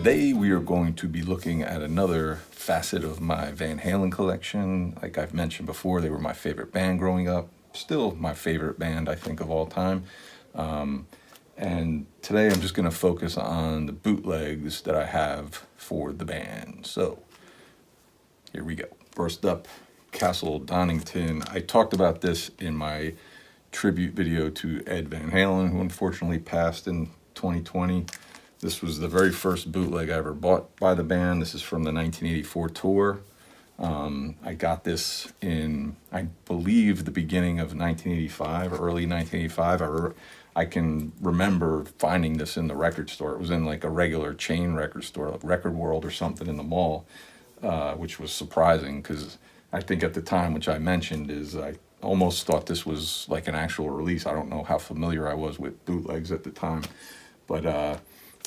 Today we are going to be looking at another facet of my Van Halen collection. Like I've mentioned before, they were my favorite band growing up. Still my favorite band, I think, of all time. And today I'm just going to focus on the bootlegs that I have for the band. So here we go. First up, Castle Donnington. I talked about this in my tribute video to Ed Van Halen, who unfortunately passed in 2020. This was the very first bootleg I ever bought by the band. This is from the 1984 tour. I got this in, I believe, the beginning of 1985, early 1985. I can remember finding this in the record store. It was in like a regular chain record store, like Record World or something in the mall, which was surprising because I think at the time, which I mentioned, is I almost thought this was like an actual release. I don't know how familiar I was with bootlegs at the time, but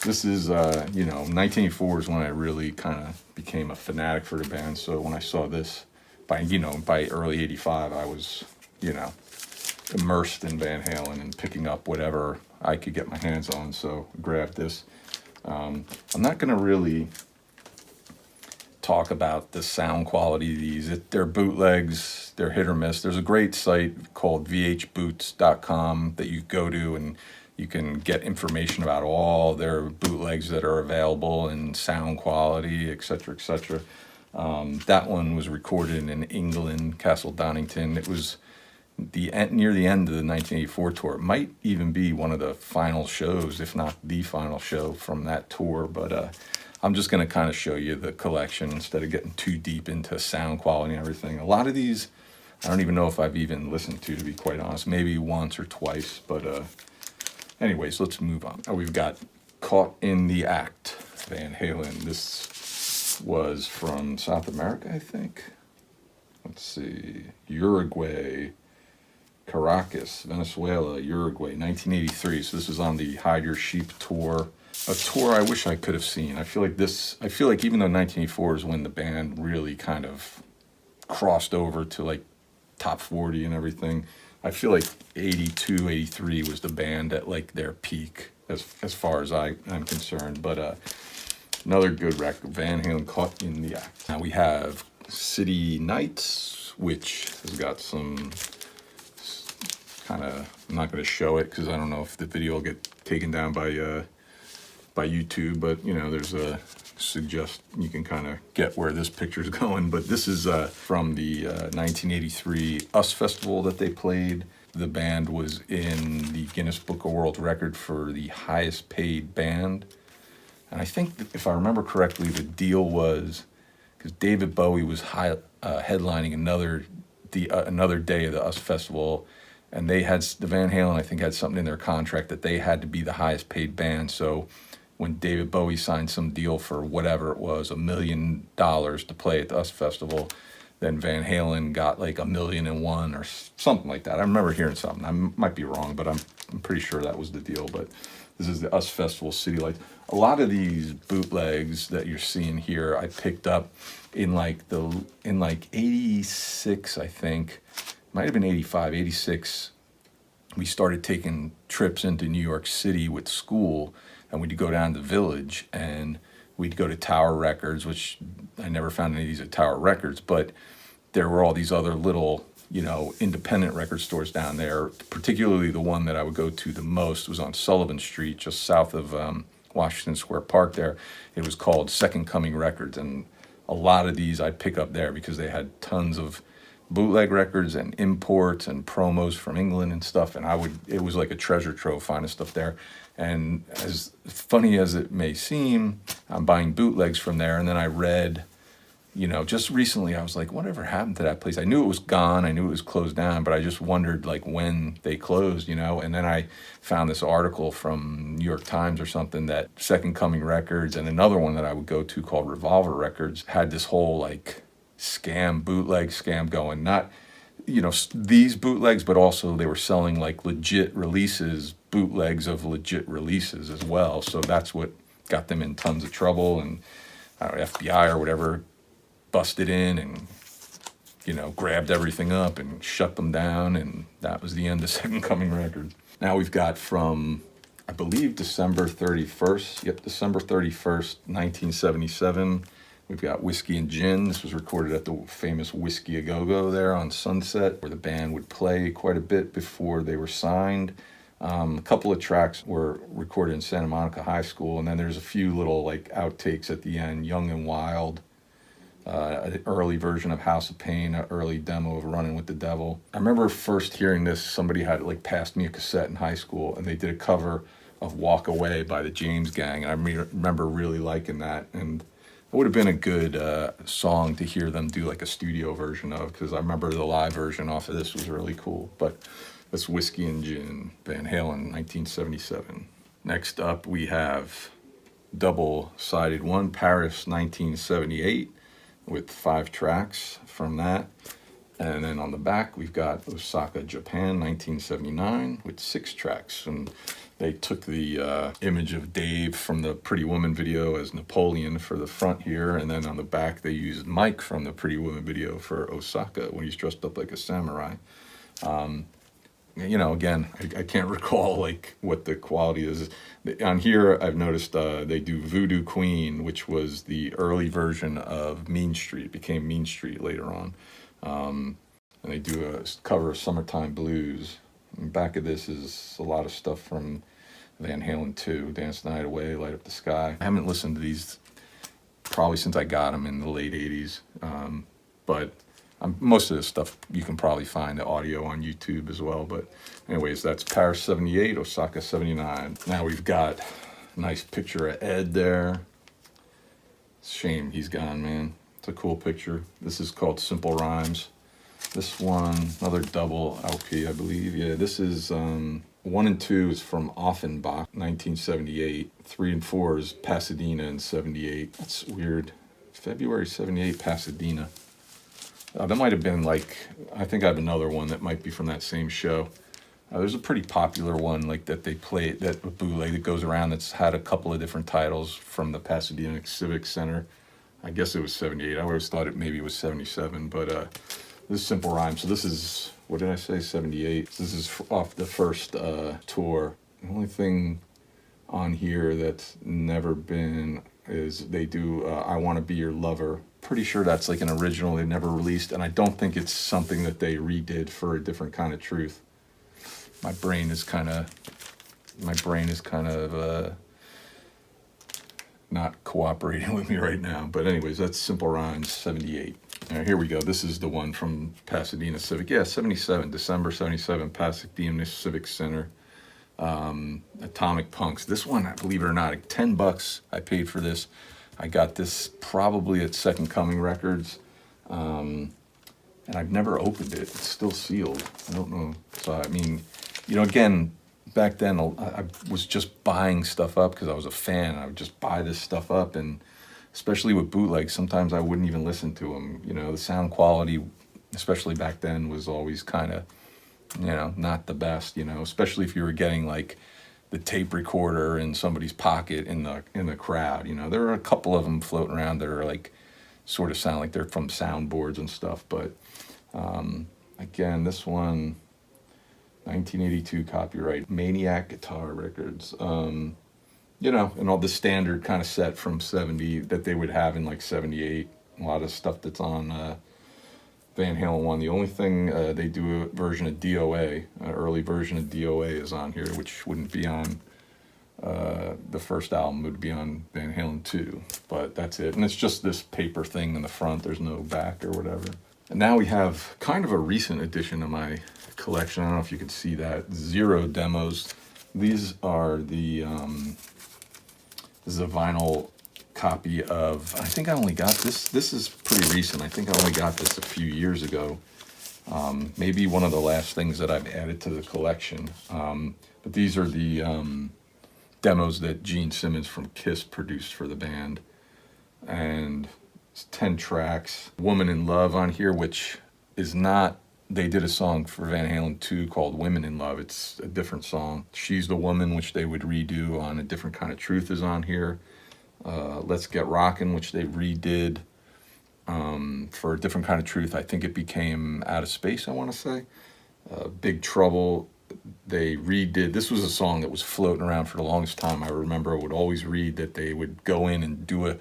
this is, 1984 is when I really kind of became a fanatic for the band. So when I saw this by early 85, I was, immersed in Van Halen and picking up whatever I could get my hands on. So I grabbed this. I'm not going to really talk about the sound quality of these. They're bootlegs, they're hit or miss. There's a great site called vhboots.com that you go to and you can get information about all their bootlegs that are available and sound quality, etc., etc. That one was recorded in England, Castle Donnington. It was near the end of the 1984 tour. It might even be one of the final shows, if not the final show from that tour. But I'm just going to kind of show you the collection instead of getting too deep into sound quality and everything. A lot of these, I don't even know if I've even listened to be quite honest. Maybe once or twice, but anyways, let's move on. We've got Caught in the Act, Van Halen. This was from South America, I think. Let's see. Uruguay, Caracas, Venezuela, Uruguay, 1983. So this is on the Hide Your Sheep tour. A tour I wish I could have seen. I feel like even though 1984 is when the band really kind of crossed over to like top 40 and everything, I feel like 82, 83 was the band at like their peak as far as I'm concerned. But another good record, Van Halen, Caught in the Act. Now we have City Nights, which has got some kind of, I'm not going to show it because I don't know if the video will get taken down by YouTube, but there's a suggest you can kind of get where this picture's going. But this is from the 1983 US Festival that they played. The band was in the Guinness Book of World Record for the highest paid band. And I think that if I remember correctly, the deal was because David Bowie was headlining another day of the US Festival, and they had the Van Halen, I think, had something in their contract that they had to be the highest paid band. So when David Bowie signed some deal for whatever it was, $1 million to play at the US Festival, then Van Halen got like $1.1 million or something like that. I remember hearing something. I might be wrong, but I'm pretty sure that was the deal. But this is the US Festival City Lights. A lot of these bootlegs that you're seeing here, I picked up in like 86, I think. Might have been 85, 86. We started taking trips into New York City with school, and we'd go down to the Village, and we'd go to Tower Records, which I never found any of these at Tower Records, but there were all these other little, independent record stores down there. Particularly the one that I would go to the most was on Sullivan Street, just south of Washington Square Park there. It was called Second Coming Records, and a lot of these I'd pick up there because they had tons of bootleg records and imports and promos from England and stuff, and it was like a treasure trove finding stuff there. And as funny as it may seem, I'm buying bootlegs from there, and then I read, just recently I was like, whatever happened to that place? I knew it was gone, I knew it was closed down, but I just wondered like when they closed, and then I found this article from New York Times or something that Second Coming Records and another one that I would go to called Revolver Records had this whole like bootleg scam going. Not, these bootlegs, but also they were selling like legit releases, bootlegs of legit releases as well. So that's what got them in tons of trouble, and FBI or whatever busted in and grabbed everything up and shut them down, and that was the end of Second Coming Records. Now we've got from I believe December 31st. Yep, December 31st, 1977. We've got Whiskey and Gin. This was recorded at the famous Whiskey A Go-Go there on Sunset, where the band would play quite a bit before they were signed. A couple of tracks were recorded in Santa Monica High School, and then there's a few little like outtakes at the end. Young and Wild, an early version of House of Pain, an early demo of Running with the Devil. I remember first hearing this. Somebody had like passed me a cassette in high school, and they did a cover of Walk Away by the James Gang. And I remember really liking that, and it would have been a good song to hear them do like a studio version of, because I remember the live version off of this was really cool. But that's Whiskey and Gin, Van Halen, 1977. Next up, we have double-sided one, Paris, 1978, with 5 tracks from that. And then on the back, we've got Osaka, Japan, 1979, with 6 tracks. And they took the image of Dave from the Pretty Woman video as Napoleon for the front here, and then on the back they used Mike from the Pretty Woman video for Osaka when he's dressed up like a samurai. You know, again, I can't recall like what the quality is. On here, I've noticed they do Voodoo Queen, which was the early version of Mean Street. It became Mean Street later on. And they do a cover of Summertime Blues. And back of this is a lot of stuff from Van Halen 2, Dance the Night Away, Light Up the Sky. I haven't listened to these probably since I got them in the late 80s. But most of this stuff you can probably find the audio on YouTube as well. But anyways, that's Paris 78, Osaka 79. Now we've got a nice picture of Ed there. Shame he's gone, man. It's a cool picture. This is called Simple Rhymes. This one, another double LP, I believe. Yeah, this is 1 and 2 is from Offenbach, 1978. 3 and 4 is Pasadena in 78. That's weird. February 78, Pasadena. That might have been like, I think I have another one that might be from that same show. There's a pretty popular one like that they play, that bootleg that goes around that's had a couple of different titles from the Pasadena Civic Center. I guess it was 78. I always thought it maybe was 77, but this is Simple Rhymes. So this is, what did I say, 78? This is off the first tour. The only thing on here that's never been is they do I Want to Be Your Lover. Pretty sure that's like an original they never released, and I don't think it's something that they redid for A Different Kind of Truth. My brain is kind of not cooperating with me right now. But anyways, that's Simple Rhymes, 78. All right, here we go. This is the one from Pasadena Civic. Yeah, 77, December 77, Pasadena Civic Center. Atomic Punks. This one, believe it or not, like $10 I paid for this. I got this probably at Second Coming Records. And I've never opened it. It's still sealed. I don't know. So, I mean, you know, again, back then I was just buying stuff up because I was a fan. I would just buy this stuff up, and especially with bootlegs, sometimes I wouldn't even listen to them. You know, the sound quality, especially back then, was always kind of, you know, not the best, you know, especially if you were getting like the tape recorder in somebody's pocket in the crowd. You know, there are a couple of them floating around that are like sort of sound like they're from soundboards and stuff. But again, this one, 1982 copyright, Maniac Guitar Records. You know, and all the standard kind of set from 70 that they would have in like 78. A lot of stuff that's on Van Halen 1. The only thing they do a version of DOA, an early version of DOA is on here, which wouldn't be on the first album, would be on Van Halen 2. But that's it. And it's just this paper thing in the front. There's no back or whatever. And now we have kind of a recent addition to my collection. I don't know if you can see that. 0 demos. These are the, this is a vinyl copy of, I think I only got this. This is pretty recent. I think I only got this a few years ago. Maybe one of the last things that I've added to the collection. But these are the demos that Gene Simmons from Kiss produced for the band. And it's 10 tracks. Woman in Love on here, which is not, they did a song for Van Halen 2 called Women in Love. It's a different song. She's the Woman, which they would redo on A Different Kind of Truth, is on here. Let's Get Rockin', which they redid for A Different Kind of Truth. I think it became Out of Space, I want to say. Big Trouble they redid, this was a song that was floating around for the longest time. I remember I would always read that they would go in and do a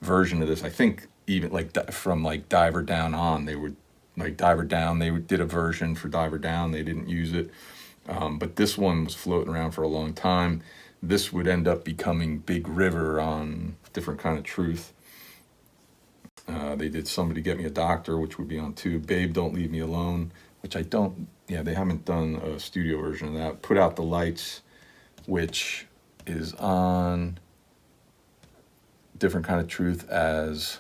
version of this. I think even like from like Diver Down on, they would like Diver Down, did a version for Diver Down. They didn't use it. But this one was floating around for a long time. This would end up becoming Big River on Different Kind of Truth. They did Somebody Get Me a Doctor, which would be on 2. Babe, Don't Leave Me Alone, which I don't, yeah, they haven't done a studio version of that. Put Out the Lights, which is on Different Kind of Truth as,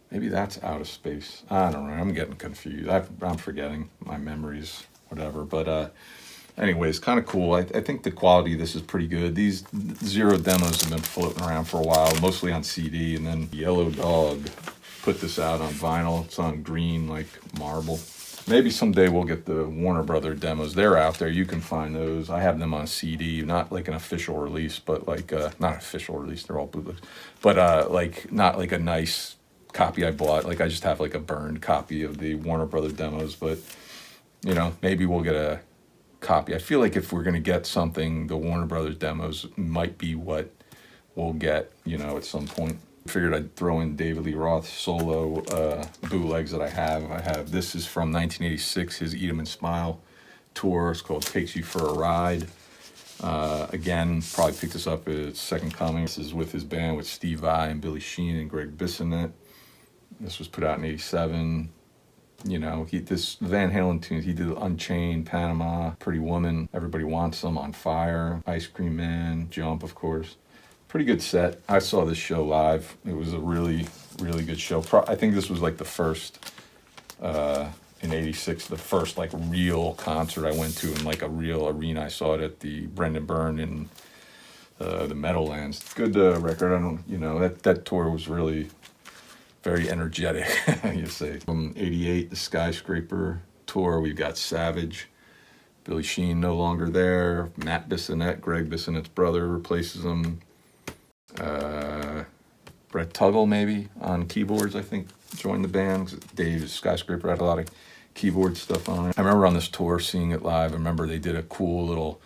maybe that's Out of Space. I don't know, I'm getting confused. I'm forgetting my memories, whatever. But anyways, kind of cool. I think the quality of this is pretty good. These Zero demos have been floating around for a while, mostly on CD, and then Yellow Dog put this out on vinyl. It's on green like marble. Maybe someday we'll get the Warner Brother demos. They're out there. You can find those. I have them on CD, not like an official release, but like not official release. They're all bootlegs, but like not like a nice copy I bought. Like I just have like a burned copy of the Warner Brother demos. But you know, maybe we'll get a copy. I feel like if we're gonna get something, the Warner Brothers demos might be what we'll get. You know, at some point. Figured I'd throw in David Lee Roth solo bootlegs that I have. This is from 1986, his Eat 'em and Smile tour. It's called Takes You for a Ride. Again, probably picked this up at Second Coming. This is with his band with Steve Vai and Billy Sheehan and Greg Bissonette. This was put out in 87. You know, this Van Halen tunes, he did Unchained, Panama, Pretty Woman, Everybody Wants Them, On Fire, Ice Cream Man, Jump, of course. Pretty good set. I saw this show live. It was a really, really good show. I think this was like the first, in 86, the first like real concert I went to in like a real arena. I saw it at the Brendan Byrne in the Meadowlands. Good record. I don't, you know, that tour was really very energetic, you say. From 88, the Skyscraper tour, we've got Savage. Billy Sheehan no longer there. Matt Bissonette, Greg Bissonette's brother, replaces him. Brett Tuggle maybe on keyboards, I think, joined the band. Dave's Skyscraper had a lot of keyboard stuff on it. I remember on this tour seeing it live. I remember they did a cool little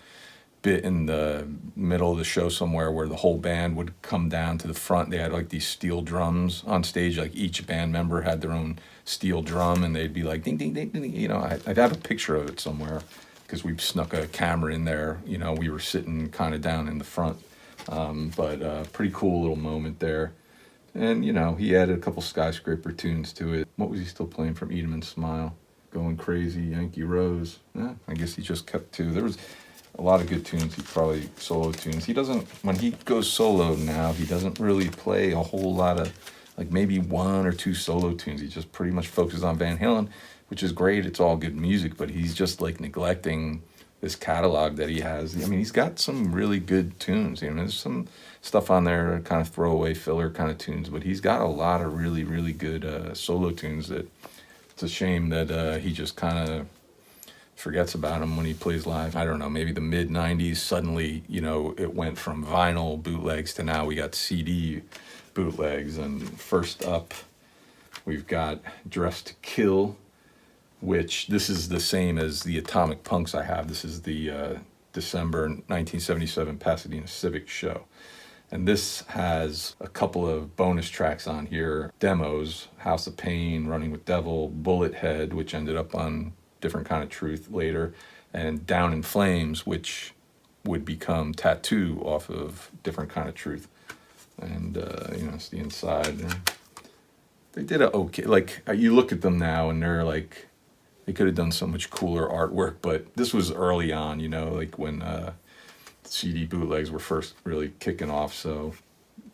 bit in the middle of the show somewhere where the whole band would come down to the front. They had like these steel drums on stage. Like each band member had their own steel drum, and they'd be like ding ding ding ding. You know, I'd have a picture of it somewhere because we snuck a camera in there. You know, we were sitting kind of down in the front. But pretty cool little moment there. And, you know, he added a couple Skyscraper tunes to it. What was he still playing from Eat 'em and Smile? Going Crazy, Yankee Rose. I guess he just kept 2. There was a lot of good tunes. He probably solo tunes. He doesn't, when he goes solo now, he doesn't really play a whole lot of, like maybe 1 or 2 solo tunes. He just pretty much focuses on Van Halen, which is great. It's all good music, but he's just like neglecting this catalog that he has. I mean, he's got some really good tunes. You know, there's some stuff on there, kind of throwaway filler kind of tunes, but he's got a lot of really, really good solo tunes that it's a shame that he just kind of forgets about them when he plays live. I don't know, maybe the mid 90s, suddenly, you know, it went from vinyl bootlegs to now we got CD bootlegs. And first up, we've got Dressed to Kill, which this is the same as the Atomic Punks I have. This is the December 1977 Pasadena Civic show. And this has a couple of bonus tracks on here. Demos, House of Pain, Running with Devil, Bullet Head, which ended up on Different Kind of Truth later, and Down in Flames, which would become Tattoo off of Different Kind of Truth. And, you know, it's the inside. They did a okay, like, you look at them now and they're like, they could have done so much cooler artwork, but this was early on, you know, like when CD bootlegs were first really kicking off, so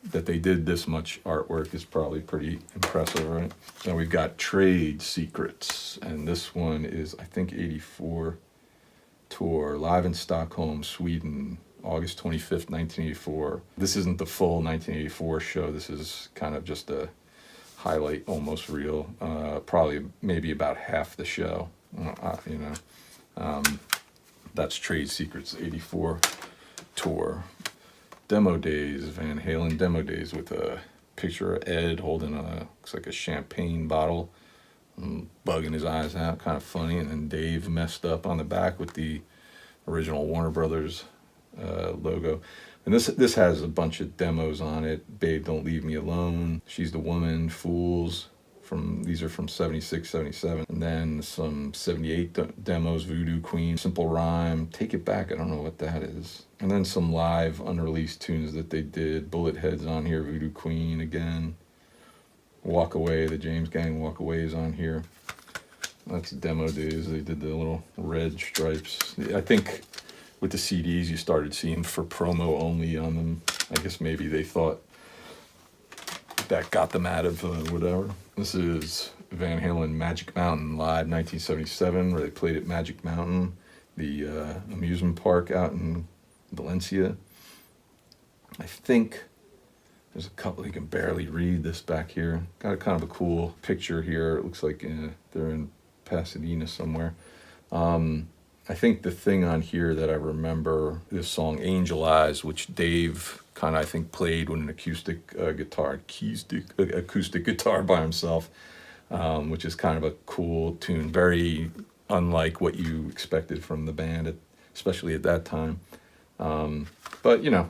that they did this much artwork is probably pretty impressive, right? Now we've got Trade Secrets, and this one is, I think, 84 tour, live in Stockholm, Sweden, August 25th, 1984. This isn't the full 1984 show. This is kind of just a highlight, almost reel, probably maybe about half the show, you know. That's Trade Secrets 84 tour. Demo Days, Van Halen Demo Days, with a picture of Ed holding looks like a champagne bottle, bugging his eyes out, kind of funny. And then Dave messed up on the back with the original Warner Brothers logo. And this has a bunch of demos on it. Babe, Don't Leave Me Alone, She's the Woman, Fools. These are from 76, 77. And then some 78 demos, Voodoo Queen, Simple Rhyme, Take It Back, I don't know what that is. And then some live unreleased tunes that they did. Bullet Heads on here, Voodoo Queen again. Walk Away, the James Gang Walk Away is on here. That's demo days. They did the little red stripes. I think with the CDs you started seeing for promo only on them. I guess maybe they thought that got them out of whatever. This is Van Halen Magic Mountain live 1977, where they played at Magic Mountain, the amusement park out in Valencia. I think there's a couple, you can barely read this back here. Got a kind of a cool picture here. It looks like they're in Pasadena somewhere. I think the thing on here that I remember, this song Angel Eyes, which Dave kind of, I think, played with an acoustic guitar by himself, which is kind of a cool tune, very unlike what you expected from the band, especially at that time. But, you know,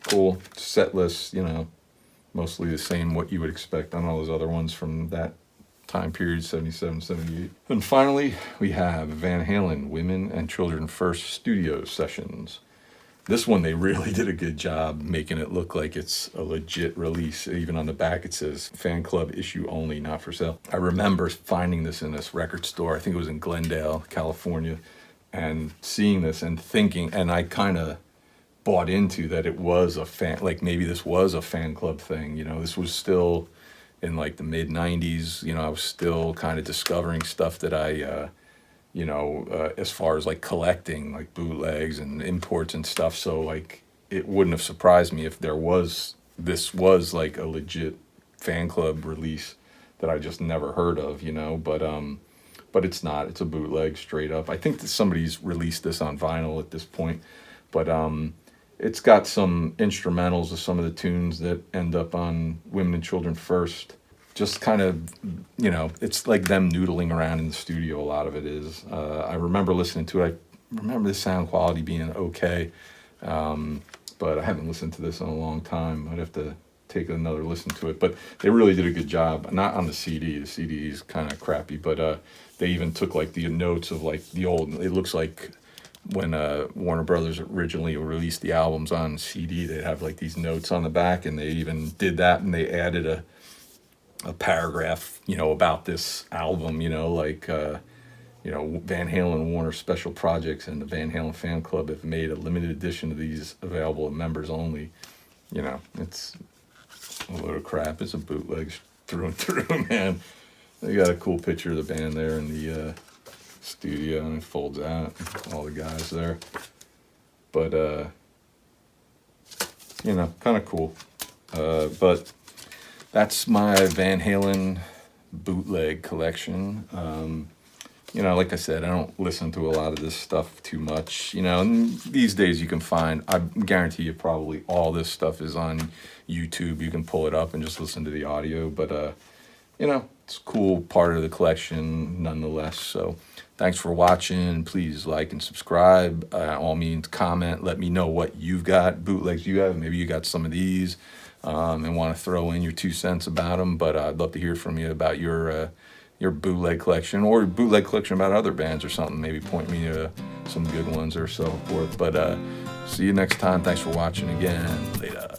cool set list, you know, mostly the same what you would expect on all those other ones from that time period, 77, 78. And finally, we have Van Halen Women and Children First studio sessions. This one, they really did a good job making it look like it's a legit release. Even on the back, it says fan club issue only, not for sale. I remember finding this in this record store. I think it was in Glendale, California, and seeing this and thinking, and I kind of bought into that it was a fan, like maybe this was a fan club thing. You know, this was still in like the mid 90s, you know, I was still kind of discovering stuff that I, you know, as far as like collecting, like bootlegs and imports and stuff. So like, it wouldn't have surprised me if this was like a legit fan club release that I just never heard of, you know, but it's not, it's a bootleg straight up. I think that somebody's released this on vinyl at this point, but, it's got some instrumentals of some of the tunes that end up on Women and Children First. Just kind of, you know, it's like them noodling around in the studio, a lot of it is. I remember listening to it. I remember the sound quality being okay, but I haven't listened to this in a long time. I'd have to take another listen to it. But they really did a good job. Not on the CD. The CD is kind of crappy, but they even took like the notes of like the old, it looks like when Warner Brothers originally released the albums on CD, they'd have like these notes on the back, and they even did that, and they added a paragraph, you know, about this album, you know, like, you know, Van Halen Warner Special Projects and the Van Halen Fan Club have made a limited edition of these available to members only. You know, it's a load of crap. It's a bootleg through and through, man. They got a cool picture of the band there in the studio, and it folds out, all the guys there. But you know, kind of cool. But that's my Van Halen bootleg collection. You know, like I said, I don't listen to a lot of this stuff too much, you know, and these days you can find, I guarantee you probably all this stuff is on YouTube. You can pull it up and just listen to the audio, but you know, it's a cool part of the collection nonetheless. So thanks for watching. Please like and subscribe. All means, comment. Let me know what you've got, bootlegs you have. Maybe you got some of these and want to throw in your 2 cents about them. But I'd love to hear from you about your bootleg collection, or bootleg collection about other bands or something. Maybe point me to some good ones or so forth. But see you next time. Thanks for watching again. Later.